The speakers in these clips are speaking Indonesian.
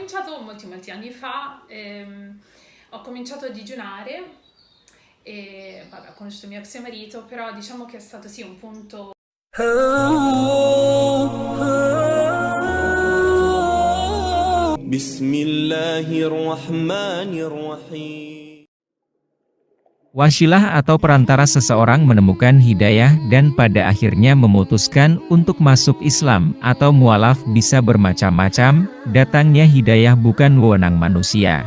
cominciato molti anni fa, ho cominciato a digiunare e vabbè, ho conosciuto mio ex marito, però diciamo che è stato sì un punto. Bismillahirrahmanirrahim. Wasilah atau perantara seseorang menemukan hidayah dan pada akhirnya memutuskan untuk masuk Islam atau mualaf bisa bermacam-macam. Datangnya hidayah bukan wewenang manusia.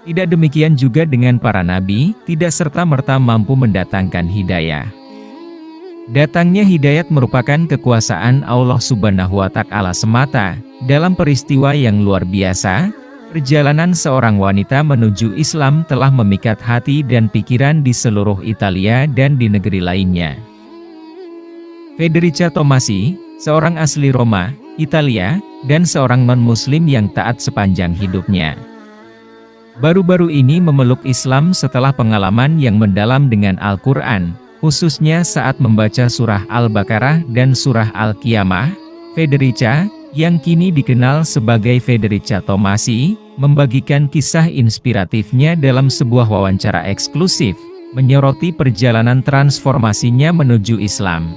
Tidak demikian juga dengan para nabi, tidak serta-merta mampu mendatangkan hidayah. Datangnya hidayat merupakan kekuasaan Allah Subhanahu wa Ta'ala semata. Dalam peristiwa yang luar biasa, perjalanan seorang wanita menuju Islam telah memikat hati dan pikiran di seluruh Italia dan di negeri lainnya. Federica Tomasi, seorang asli Roma, Italia, dan seorang non-muslim yang taat sepanjang hidupnya. Baru-baru ini memeluk Islam setelah pengalaman yang mendalam dengan Al-Quran, khususnya saat membaca surah Al-Baqarah dan surah Al-Qiyamah. Federica, yang kini dikenal sebagai Federica Tomasi, membagikan kisah inspiratifnya dalam sebuah wawancara eksklusif, menyoroti perjalanan transformasinya menuju Islam.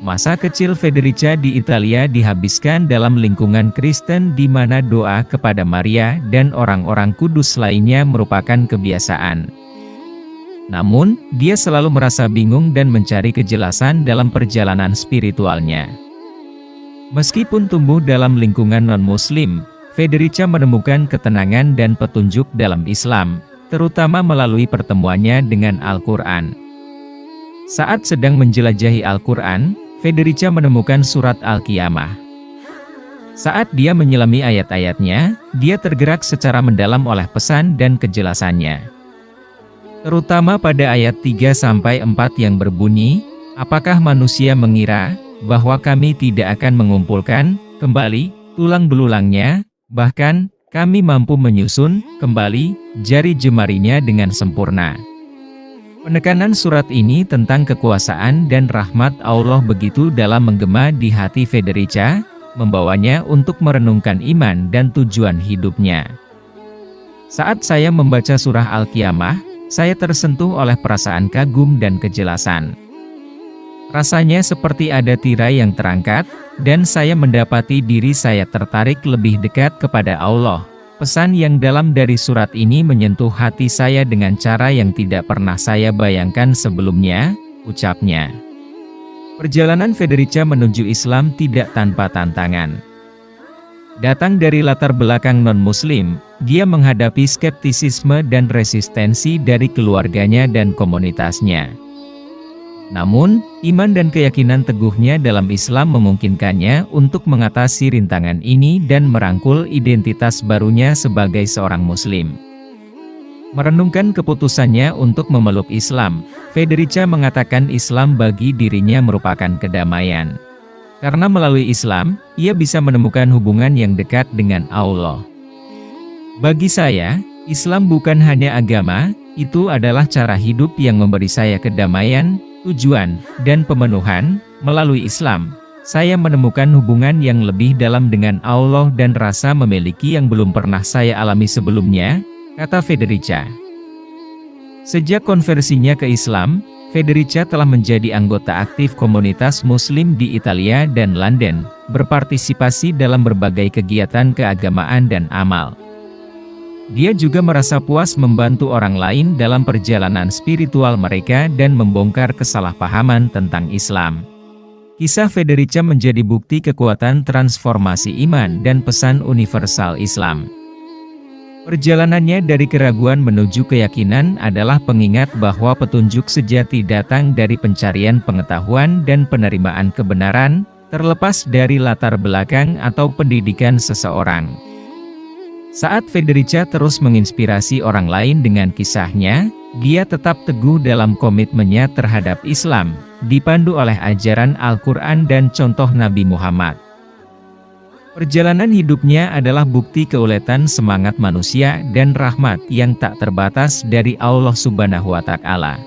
Masa kecil Federica di Italia dihabiskan dalam lingkungan Kristen di mana doa kepada Maria dan orang-orang kudus lainnya merupakan kebiasaan. Namun, dia selalu merasa bingung dan mencari kejelasan dalam perjalanan spiritualnya. Meskipun tumbuh dalam lingkungan non-muslim, Federica menemukan ketenangan dan petunjuk dalam Islam, terutama melalui pertemuannya dengan Al-Quran. Saat sedang menjelajahi Al-Quran, Federica menemukan surat Al-Qiyamah. Saat dia menyelami ayat-ayatnya, dia tergerak secara mendalam oleh pesan dan kejelasannya. Terutama pada ayat 3-4 yang berbunyi, "Apakah manusia mengira bahwa kami tidak akan mengumpulkan kembali tulang belulangnya, bahkan kami mampu menyusun kembali jari jemarinya dengan sempurna." Penekanan surat ini tentang kekuasaan dan rahmat Allah begitu dalam menggema di hati Federica, membawanya untuk merenungkan iman dan tujuan hidupnya. Saat saya membaca surah Al-Qiyamah, saya tersentuh oleh perasaan kagum dan kejelasan. Rasanya seperti ada tirai yang terangkat, dan saya mendapati diri saya tertarik lebih dekat kepada Allah. Pesan yang dalam dari surat ini menyentuh hati saya dengan cara yang tidak pernah saya bayangkan sebelumnya, ucapnya. Perjalanan Federica menuju Islam tidak tanpa tantangan. Datang dari latar belakang non-muslim, dia menghadapi skeptisisme dan resistensi dari keluarganya dan komunitasnya. Namun, iman dan keyakinan teguhnya dalam Islam memungkinkannya untuk mengatasi rintangan ini dan merangkul identitas barunya sebagai seorang muslim. Merenungkan keputusannya untuk memeluk Islam, Federica mengatakan Islam bagi dirinya merupakan kedamaian. Karena melalui Islam, ia bisa menemukan hubungan yang dekat dengan Allah. Bagi saya, Islam bukan hanya agama, itu adalah cara hidup yang memberi saya kedamaian, tujuan, dan pemenuhan. Melalui Islam, saya menemukan hubungan yang lebih dalam dengan Allah dan rasa memiliki yang belum pernah saya alami sebelumnya, kata Federica. Sejak konversinya ke Islam, Federica telah menjadi anggota aktif komunitas Muslim di Italia dan London, berpartisipasi dalam berbagai kegiatan keagamaan dan amal. Dia juga merasa puas membantu orang lain dalam perjalanan spiritual mereka dan membongkar kesalahpahaman tentang Islam. Kisah Federica menjadi bukti kekuatan transformasi iman dan pesan universal Islam. Perjalanannya dari keraguan menuju keyakinan adalah pengingat bahwa petunjuk sejati datang dari pencarian pengetahuan dan penerimaan kebenaran, terlepas dari latar belakang atau pendidikan seseorang. Saat Federica terus menginspirasi orang lain dengan kisahnya, dia tetap teguh dalam komitmennya terhadap Islam, dipandu oleh ajaran Al-Quran dan contoh Nabi Muhammad. Perjalanan hidupnya adalah bukti keuletan semangat manusia dan rahmat yang tak terbatas dari Allah Subhanahu wa Ta'ala.